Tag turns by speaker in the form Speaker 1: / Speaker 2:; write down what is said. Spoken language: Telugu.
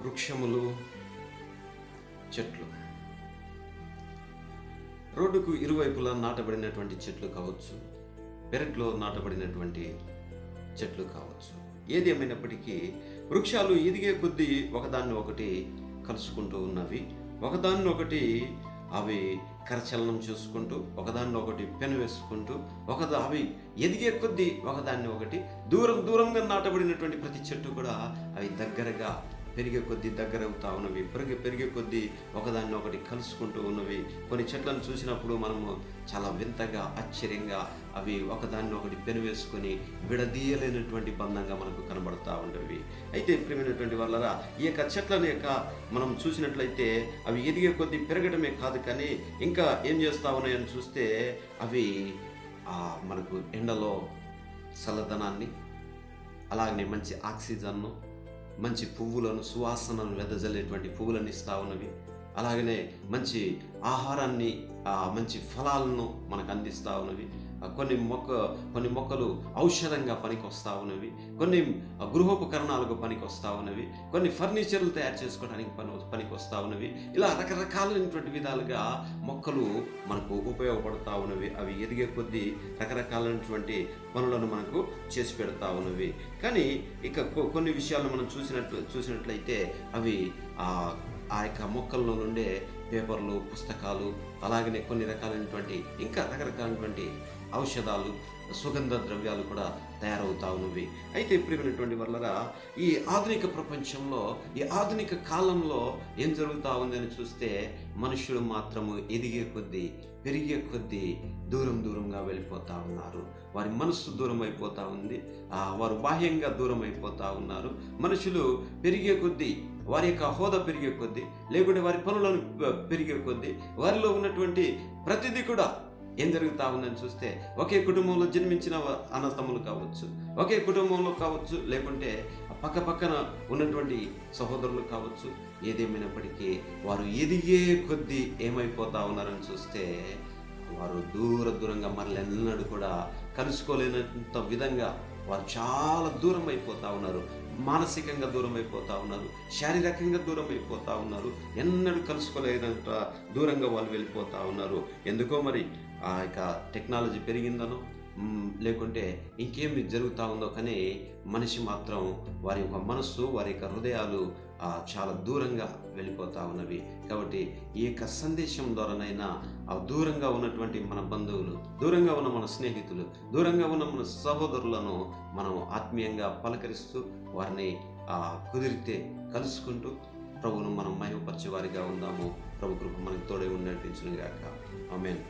Speaker 1: వృక్షములు, చెట్లు. రోడ్డుకు ఇరువైపులా నాటబడినటువంటి చెట్లు కావచ్చు, పెరట్లో నాటబడినటువంటి చెట్లు కావచ్చు. ఏది ఏమైనప్పటికీ వృక్షాలు ఎదిగే కొద్దీ ఒకదాన్ని ఒకటి కలుసుకుంటూ ఉన్నవి. ఒకదాన్ని ఒకటి అవి కరచలనం చూసుకుంటూ, ఒకదాన్ని ఒకటి పెనవేసుకుంటూ, అవి ఎదిగే కొద్దీ ఒకదాన్ని ఒకటి దూరంగా నాటబడినటువంటి ప్రతి చెట్టు కూడా అవి దగ్గరగా పెరిగే కొద్దీ దగ్గర అవుతా ఉన్నవి. పెరిగే కొద్దీ ఒకదాన్ని ఒకటి కలుసుకుంటూ ఉన్నవి. కొన్ని చెట్లను చూసినప్పుడు మనము చాలా వింతగా, ఆశ్చర్యంగా అవి ఒకదాన్ని ఒకటి పెనవేసుకొని విడదీయలేనటువంటి బంధంగా మనకు కనబడతా ఉండేవి. అయితే ప్రియమైనటువంటి వాళ్ళరా, ఈ యొక్క చెట్లను మనం చూసినట్లయితే అవి ఎదిగే కొద్దీ పెరగడమే కాదు, కానీ ఇంకా ఏం చేస్తా ఉన్నాయని చూస్తే అవి మనకు ఎండలో చల్లదనాన్ని, అలాగనే మంచి ఆక్సిజన్ను, మంచి పువ్వులను, సువాసనను వెదజల్లేటువంటి పువ్వులను ఇస్తూ ఉన్నవి. అలాగనే మంచి ఆహారాన్ని, మంచి ఫలాలను మనకు అందిస్తూ ఉన్నవి. కొన్ని మొక్కలు ఔషధంగా పనికి వస్తూ ఉన్నవి, కొన్ని గృహోపకరణాలకు పనికి వస్తూ ఉన్నవి, కొన్ని ఫర్నిచర్లు తయారు చేసుకోవడానికి పనికి వస్తూ ఉన్నవి. ఇలా రకరకాలైనటువంటి విధాలుగా మొక్కలు మనకు ఉపయోగపడుతూ ఉన్నవి. అవి ఎదిగే కొద్దీ రకరకాలైనటువంటి పనులను మనకు చేసి పెడతా ఉన్నవి. కానీ ఇక కొన్ని విషయాలను మనం చూసినట్లయితే అవి ఆ యొక్క మొక్కల్లో నుండే పేపర్లు, పుస్తకాలు, అలాగనే కొన్ని రకాలైనటువంటి ఇంకా రకరకాలైనటువంటి ఔషధాలు, సుగంధ ద్రవ్యాలు కూడా తయారవుతా ఉన్నవి. అయితే ప్రియమైనటువంటి వాళ్ళరా, ఈ ఆధునిక ప్రపంచంలో, ఈ ఆధునిక కాలంలో ఏం జరుగుతూ ఉందని చూస్తే మనుషులు మాత్రము ఎదిగే కొద్దీ, పెరిగే కొద్దీ దూరంగా వెళ్ళిపోతూ ఉన్నారు. వారి మనస్సు దూరం అయిపోతూ ఉంది, వారు బాహ్యంగా దూరం అయిపోతూ ఉన్నారు. మనుషులు పెరిగే కొద్దీ, వారి యొక్క హోదా పెరిగే కొద్దీ, లేకుంటే వారి పనులను పెరిగే కొద్దీ, వారిలో ఉన్నటువంటి ప్రతిదీ కూడా ఏం జరుగుతూ ఉందని చూస్తే ఒకే కుటుంబంలో జన్మించిన అన్నతమ్ములు కావచ్చు, ఒకే కుటుంబంలో కావచ్చు, లేకుంటే పక్కన ఉన్నటువంటి సహోదరులు కావచ్చు, ఏదేమైనప్పటికీ వారు ఎదిగే కొద్దీ ఏమైపోతా ఉన్నారని చూస్తే వారు దూరంగా మరలెన్నడూ కూడా కలుసుకోలేనంత విధంగా వారు చాలా దూరం అయిపోతూ ఉన్నారు. మానసికంగా దూరం అయిపోతూ ఉన్నారు, శారీరకంగా దూరం అయిపోతూ ఉన్నారు, ఎన్నడూ కలుసుకోలేనంత దూరంగా వాళ్ళు వెళ్ళిపోతూ ఉన్నారు. ఎందుకో మరి ఆ యొక్క టెక్నాలజీ పెరిగిందనో, లేకుంటే ఇంకేమి జరుగుతూ ఉందో, కానీ మనిషి మాత్రం వారి యొక్క మనస్సు, వారి యొక్క హృదయాలు చాలా దూరంగా వెళ్ళిపోతూ ఉన్నవి. కాబట్టి ఈ యొక్క సందేశం ద్వారానైనా దూరంగా ఉన్నటువంటి మన బంధువులు, దూరంగా ఉన్న మన స్నేహితులు, దూరంగా ఉన్న మన సహోదరులను మనం ఆత్మీయంగా పలకరిస్తూ వారిని కుదిరితే కలుసుకుంటూ ప్రభువును మనం మహిమపరిచే వారిగా ఉందాము. ప్రభు కృప మనకు తోడై నడిపించును గాక. ఆమేన్.